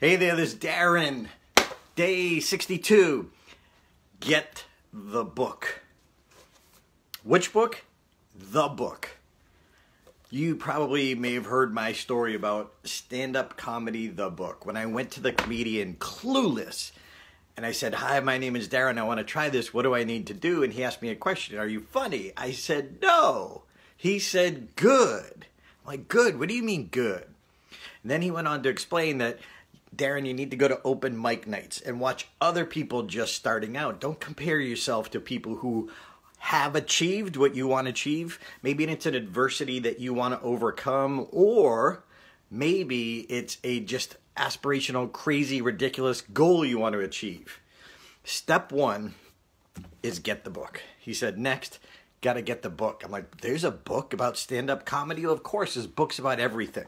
Hey there, this is Darren. Day 62. Get the book. Which book? The book. You probably may have heard my story about stand-up comedy, The Book. When I went to the comedian Clueless, and I said, "Hi, my name is Darren. I want to try this. What do I need to do?" And he asked me a question. "Are you funny?" I said, "No." He said, "Good." I'm like, "Good? What do you mean good?" And then he went on to explain that, "Darren, you need to go to open mic nights and watch other people just starting out. Don't compare yourself to people who have achieved what you want to achieve. Maybe it's an adversity that you want to overcome, or maybe it's a just aspirational, crazy, ridiculous goal you want to achieve. Step one is get the book." He said, "Next, got to get the book." I'm like, "There's a book about stand-up comedy?" Well, of course, there's books about everything.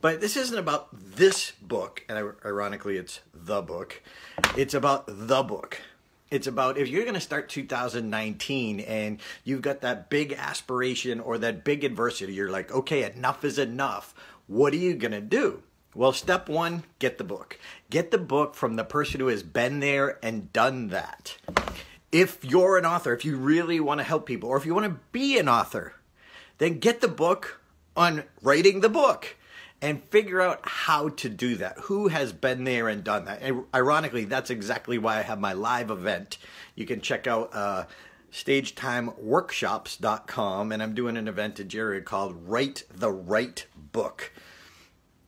But this isn't about this book, and ironically it's the book. It's about the book. It's about if you're going to start 2019 and you've got that big aspiration or that big adversity, you're like, okay, enough is enough. What are you going to do? Well, step one, get the book. Get the book from the person who has been there and done that. If you're an author, if you really want to help people, or if you want to be an author, then get the book on writing the book. And figure out how to do that. Who has been there and done that? And ironically, that's exactly why I have my live event. You can check out stagetimeworkshops.com, and I'm doing an event in January called Write the Right Book.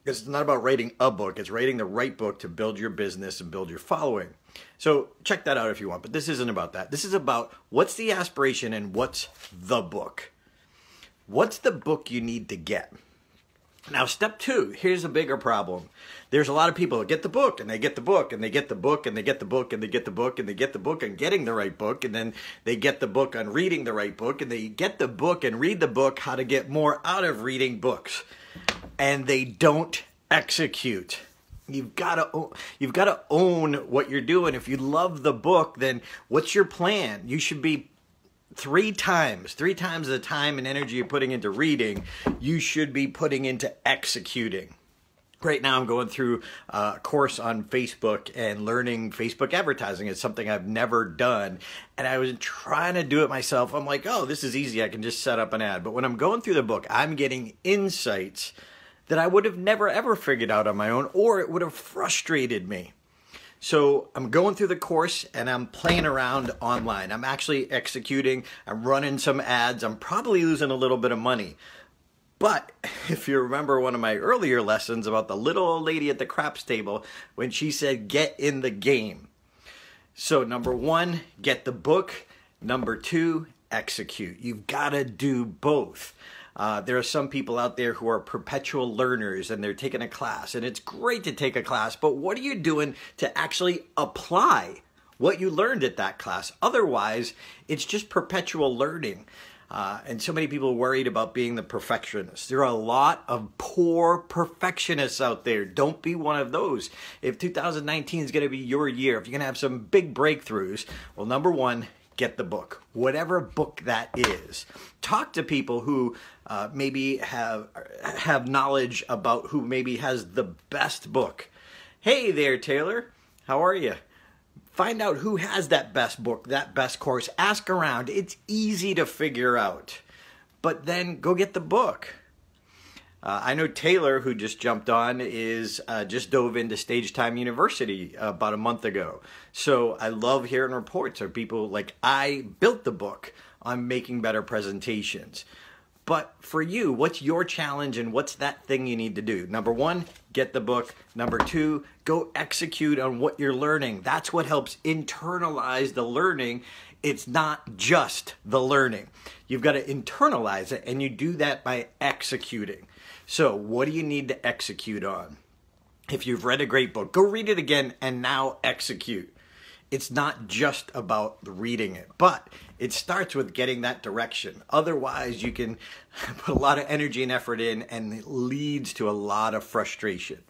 It's not about writing a book. It's writing the right book to build your business and build your following. So check that out if you want. But this isn't about that. This is about what's the aspiration and what's the book. What's the book you need to get? Now, step two, here's a bigger problem. There's a lot of people that get the book, and they get the book, and they get the book, and they get the book, and they get the book, and they get the book on getting the right book, and then they get the book on reading the right book, and they get the book and read the book, how to get more out of reading books. And they don't execute. You've got to own what you're doing. If you love the book, then what's your plan? You should be three times the time and energy you're putting into reading, you should be putting into executing. Right now I'm going through a course on Facebook and learning Facebook advertising. It's something I've never done. And I was trying to do it myself. I'm like, oh, this is easy. I can just set up an ad. But when I'm going through the book, I'm getting insights that I would have never, ever figured out on my own, or it would have frustrated me. So I'm going through the course and I'm playing around online. I'm actually executing. I'm running some ads. I'm probably losing a little bit of money. But if you remember one of my earlier lessons about the little old lady at the craps table when she said, get in the game. So number one, get the book. Number two, execute. You've got to do both. There are some people out there who are perpetual learners and they're taking a class, and it's great to take a class, but what are you doing to actually apply what you learned at that class? Otherwise, it's just perpetual learning. And so many people are worried about being the perfectionist. There are a lot of poor perfectionists out there. Don't be one of those. If 2019 is going to be your year, if you're going to have some big breakthroughs, well, number one, get the book, whatever book that is. Talk to people who maybe have knowledge about who maybe has the best book. Hey there, Taylor. How are you? Find out who has that best book, that best course. Ask around. It's easy to figure out. But then go get the book. I know Taylor, who just jumped on, is just dove into Stage Time University about a month ago. So I love hearing reports of people like, I built the book on making better presentations. But for you, what's your challenge and what's that thing you need to do? Number one, get the book. Number two, go execute on what you're learning. That's what helps internalize the learning. It's not just the learning. You've got to internalize it, and you do that by executing. So what do you need to execute on? If you've read a great book, go read it again and now execute. It's not just about reading it, but it starts with getting that direction. Otherwise, you can put a lot of energy and effort in, and it leads to a lot of frustration.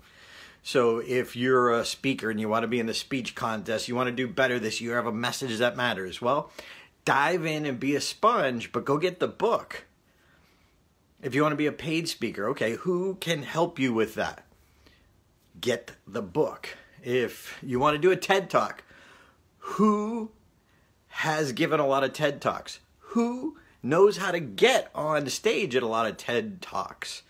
So if you're a speaker and you want to be in the speech contest, you want to do better this year, have a message that matters, well, dive in and be a sponge, but go get the book. If you want to be a paid speaker, okay, who can help you with that? get the book. If you want to do a TED Talk, who has given a lot of TED Talks? Who knows how to get on stage at a lot of TED Talks?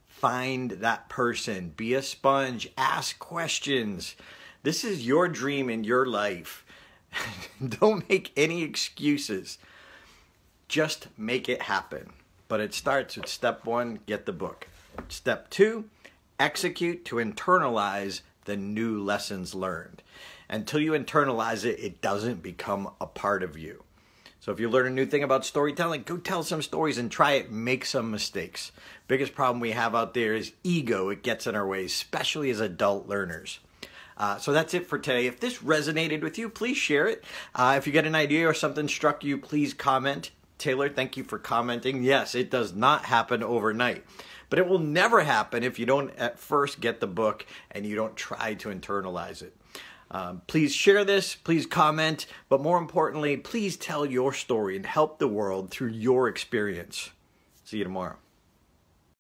Find that person. Be a sponge. Ask questions. This is your dream in your life. Don't make any excuses. Just make it happen. But it starts with step 1, get the book. Step 2, execute to internalize the new lessons learned. Until you internalize it, it doesn't become a part of you. So if you learn a new thing about storytelling, go tell some stories and try it. Make some mistakes. Biggest problem we have out there is ego. It gets in our way, especially as adult learners. So that's it for today. If this resonated with you, please share it. If you get an idea or something struck you, please comment. Taylor, thank you for commenting. Yes, it does not happen overnight. But it will never happen if you don't at first get the book and you don't try to internalize it. Please share this, please comment, but more importantly, please tell your story and help the world through your experience. See you tomorrow.